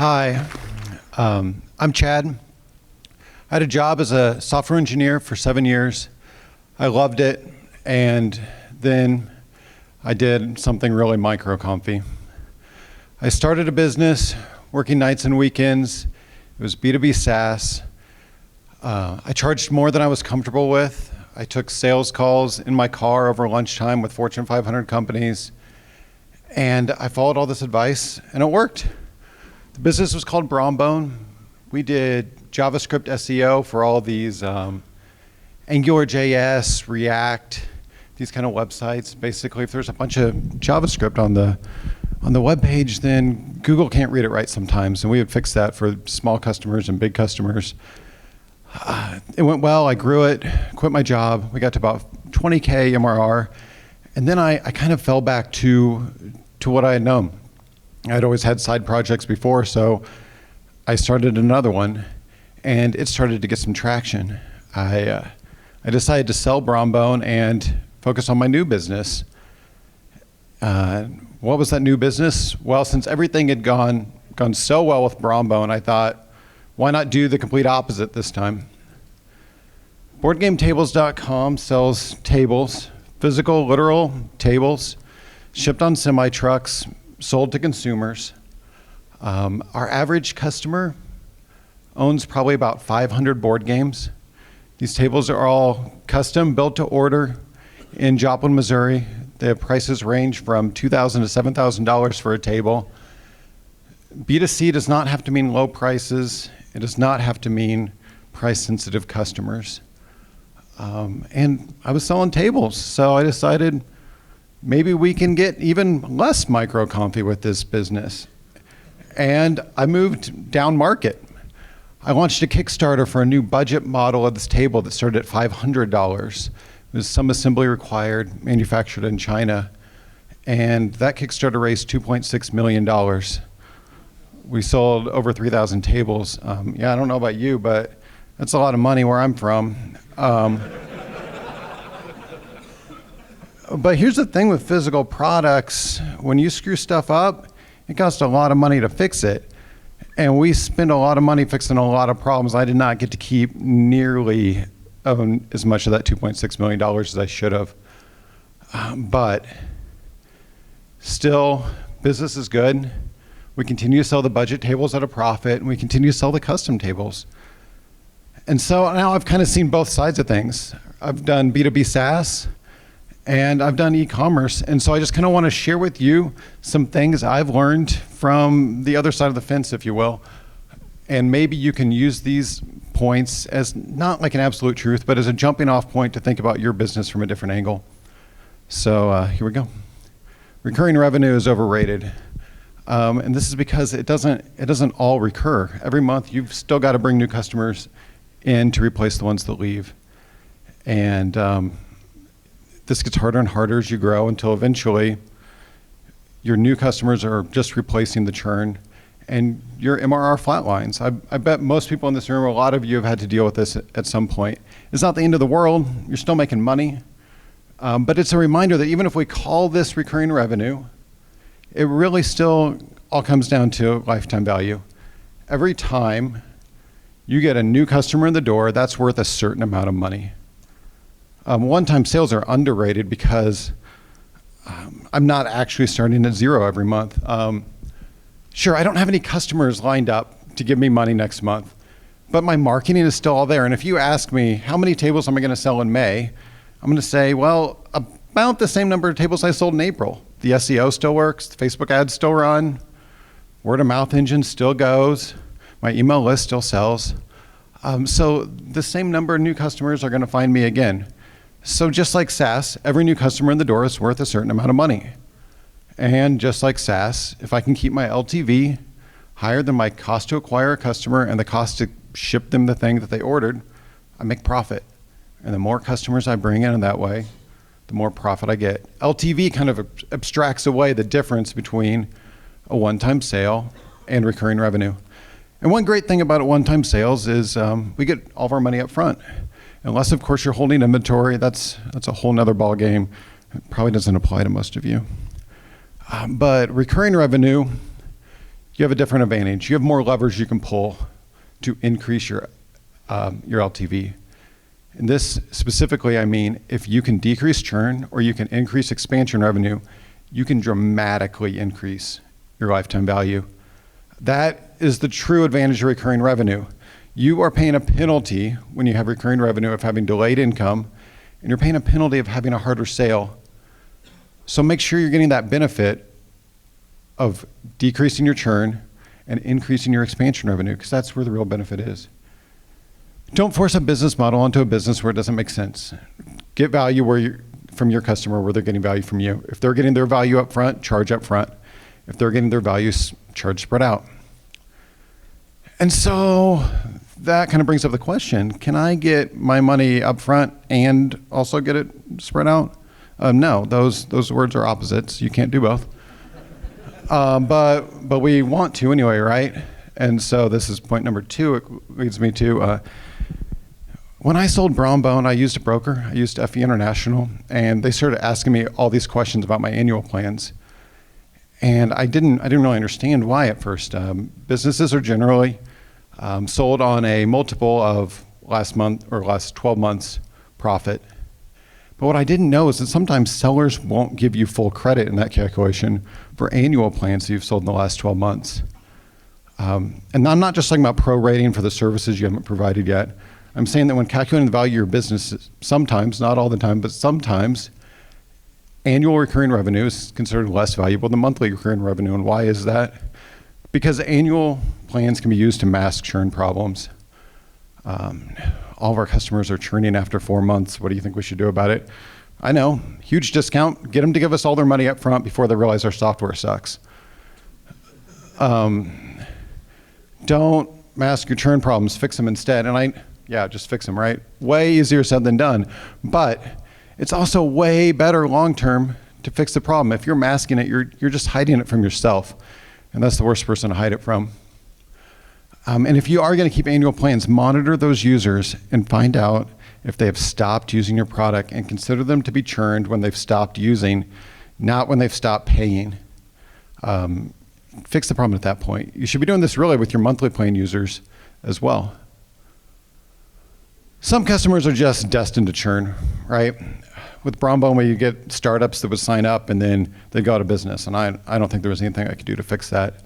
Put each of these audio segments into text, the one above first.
Hi, I'm Chad. I had a job as a software engineer for 7 years. I loved it, and then I did something really micro-comfy. I started a business working nights and weekends. It was B2B SaaS. I charged more than I was comfortable with. I took sales calls in my car over lunchtime with Fortune 500 companies, and I followed all this advice, and it worked. The business was called Brombone. We did JavaScript SEO for all these AngularJS, React, these kind of websites. Basically, if there's a bunch of JavaScript on the web page, then Google can't read it right sometimes, and we would fix that for small customers and big customers. It went well. I grew it, quit my job. We got to about 20K MRR, and then I kind of fell back to what I had known. I'd always had side projects before, so I started another one, and it started to get some traction. I decided to sell Brombone and focus on my new business. What was that new business? Well, since everything had gone so well with Brombone, I thought, why not do the complete opposite this time? BoardGameTables.com sells tables, physical, literal tables, shipped on semi-trucks, sold to consumers. Our average customer owns probably about 500 board games. These tables are all custom, built to order in Joplin, Missouri. The prices range from $2,000 to $7,000 for a table. B2C does not have to mean low prices. It does not have to mean price-sensitive customers. And I was selling tables, so I decided maybe we can get even less micro-comfy with this business. And I moved down market. I launched a Kickstarter for a new budget model of this table that started at $500. It was some assembly required, manufactured in China. And that Kickstarter raised $2.6 million. We sold over 3,000 tables. Yeah, I don't know about you, but that's a lot of money where I'm from. But here's the thing with physical products. When you screw stuff up, it costs a lot of money to fix it. And we spend a lot of money fixing a lot of problems. I did not get to keep nearly as much of that $2.6 million as I should have. But still, business is good. We continue to sell the budget tables at a profit, and we continue to sell the custom tables. And so now I've kind of seen both sides of things. I've done B2B SaaS, and I've done e-commerce. And so I just kind of want to share with you some things I've learned from the other side of the fence, if you will. And maybe you can use these points as not like an absolute truth, but as a jumping off point to think about your business from a different angle. So here we go. Recurring revenue is overrated. And this is because it doesn't all recur. Every month you've still got to bring new customers in to replace the ones that leave. And this gets harder and harder as you grow until eventually your new customers are just replacing the churn and your MRR flatlines. I bet most people in this room, a lot of you have had to deal with this at some point. It's not the end of the world. You're still making money. But it's a reminder that even if we call this recurring revenue, it really still all comes down to lifetime value. Every time you get a new customer in the door, that's worth a certain amount of money. One-time sales are underrated because I'm not actually starting at zero every month. Sure, I don't have any customers lined up to give me money next month, but my marketing is still all there. And if you ask me, how many tables am I going to sell in May? I'm going to say, well, about the same number of tables I sold in April. The SEO still works, the Facebook ads still run, word of mouth engine still goes, my email list still sells. So the same number of new customers are going to find me again. So just like SaaS, every new customer in the door is worth a certain amount of money. And just like SaaS, if I can keep my LTV higher than my cost to acquire a customer and the cost to ship them the thing that they ordered, I make profit. And the more customers I bring in that way, the more profit I get. LTV kind of abstracts away the difference between a one-time sale and recurring revenue. And one great thing about one-time sales is we get all of our money up front. Unless, of course, you're holding inventory, that's a whole nother ball game. It probably doesn't apply to most of you. But recurring revenue, you have a different advantage. You have more levers you can pull to increase your LTV. And this specifically, I mean, if you can decrease churn or you can increase expansion revenue, you can dramatically increase your lifetime value. That is the true advantage of recurring revenue. You are paying a penalty when you have recurring revenue of having delayed income, and you're paying a penalty of having a harder sale. So make sure you're getting that benefit of decreasing your churn and increasing your expansion revenue, because that's where the real benefit is. Don't force a business model onto a business where it doesn't make sense. Get value from your customer where they're getting value from you. If they're getting their value up front, charge up front. If they're getting their value, charge spread out. And so that kind of brings up the question, can I get my money up front and also get it spread out? No, those words are opposites. You can't do both. But we want to anyway, right? And so this is point number 2. It leads me to, when I sold Braun Bone, I used a broker. I used FE International, and they started asking me all these questions about my annual plans. And I didn't really understand why at first. Businesses are generally sold on a multiple of last 12 months profit. But what I didn't know is that sometimes sellers won't give you full credit in that calculation for annual plans that you've sold in the last 12 months. And I'm not just talking about prorating for the services you haven't provided yet. I'm saying that when calculating the value of your business, sometimes, not all the time, but sometimes, annual recurring revenue is considered less valuable than monthly recurring revenue. And why is that? Because annual plans can be used to mask churn problems. All of our customers are churning after 4 months. What do you think we should do about it? I know, huge discount. Get them to give us all their money up front before they realize our software sucks. Don't mask your churn problems, fix them instead. And just fix them, right? Way easier said than done. But it's also way better long-term to fix the problem. If you're masking it, you're just hiding it from yourself. And that's the worst person to hide it from. And if you are going to keep annual plans, monitor those users and find out if they have stopped using your product and consider them to be churned when they've stopped using, not when they've stopped paying. Fix the problem at that point. You should be doing this really with your monthly plan users as well. Some customers are just destined to churn, right? With Braun Bone, you get startups that would sign up and then they go out of business. And I don't think there was anything I could do to fix that.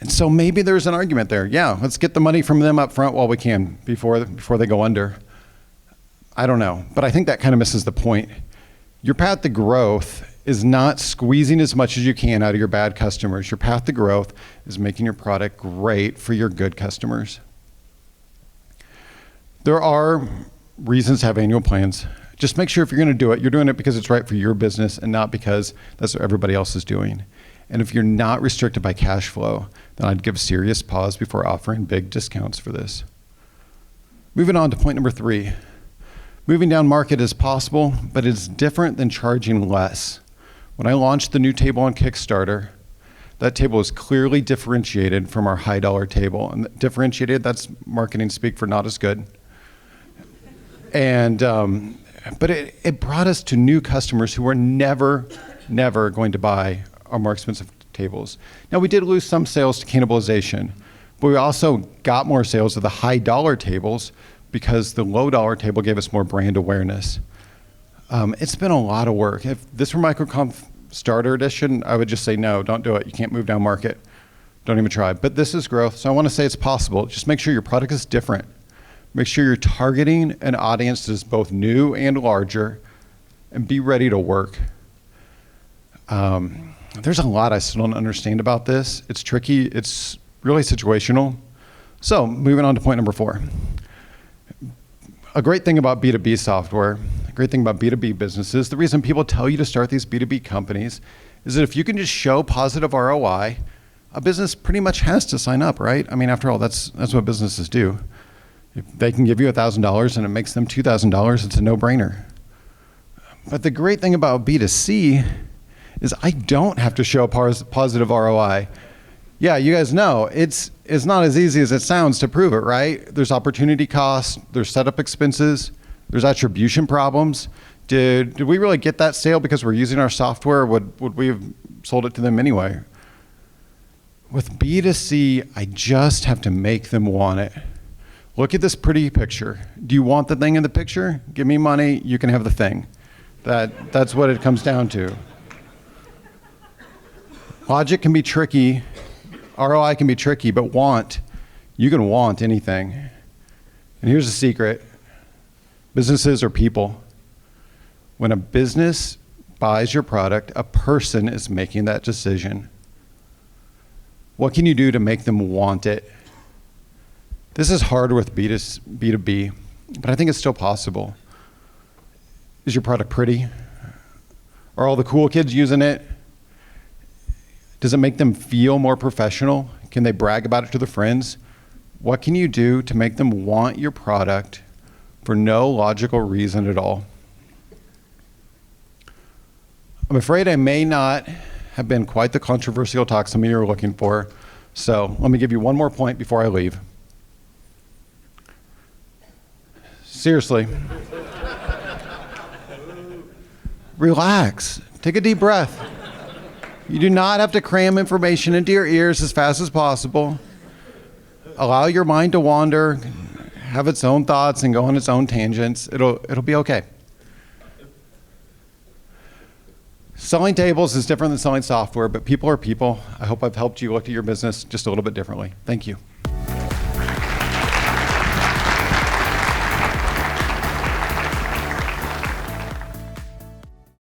And so maybe there's an argument there. Yeah, let's get the money from them up front while we can before they go under. I don't know, but I think that kind of misses the point. Your path to growth is not squeezing as much as you can out of your bad customers. Your path to growth is making your product great for your good customers. There are reasons to have annual plans. Just make sure if you're going to do it, you're doing it because it's right for your business and not because that's what everybody else is doing. And if you're not restricted by cash flow, then I'd give serious pause before offering big discounts for this. Moving on to point number 3. Moving down market is possible, but it's different than charging less. When I launched the new table on Kickstarter, that table is clearly differentiated from our high dollar table. And differentiated, that's marketing speak for not as good. And but it brought us to new customers who were never going to buy our more expensive tables. Now, we did lose some sales to cannibalization, but we also got more sales of the high dollar tables because the low dollar table gave us more brand awareness. It's been a lot of work. If this were MicroConf Starter Edition, I would just say, no, don't do it. You can't move down market. Don't even try. But this is growth, so I want to say it's possible. Just make sure your product is different. Make sure you're targeting an audience that is both new and larger, and be ready to work. There's a lot I still don't understand about this. It's tricky. It's really situational. So moving on to point number 4. A great thing about B2B software, a great thing about B2B businesses, the reason people tell you to start these B2B companies is that if you can just show positive ROI, a business pretty much has to sign up, right? I mean, after all, that's what businesses do. If they can give you $1,000 and it makes them $2,000, it's a no-brainer. But the great thing about B2C is I don't have to show positive ROI. Yeah, you guys know, it's not as easy as it sounds to prove it, right? There's opportunity costs, there's setup expenses, there's attribution problems. Did we really get that sale because we're using our software? Would we have sold it to them anyway? With B2C, I just have to make them want it. Look at this pretty picture. Do you want the thing in the picture? Give me money, you can have the thing. That's what it comes down to. Logic can be tricky, ROI can be tricky, but you can want anything. And here's the secret. Businesses are people. When a business buys your product, a person is making that decision. What can you do to make them want it? This is harder with B2B, but I think it's still possible. Is your product pretty? Are all the cool kids using it? Does it make them feel more professional? Can they brag about it to their friends? What can you do to make them want your product for no logical reason at all? I'm afraid I may not have been quite the controversial talk some of you are looking for, so let me give you one more point before I leave. Seriously. Relax. Take a deep breath. You do not have to cram information into your ears as fast as possible. Allow your mind to wander, have its own thoughts, and go on its own tangents. It'll be okay. Selling tables is different than selling software, but people are people. I hope I've helped you look at your business just a little bit differently. Thank you.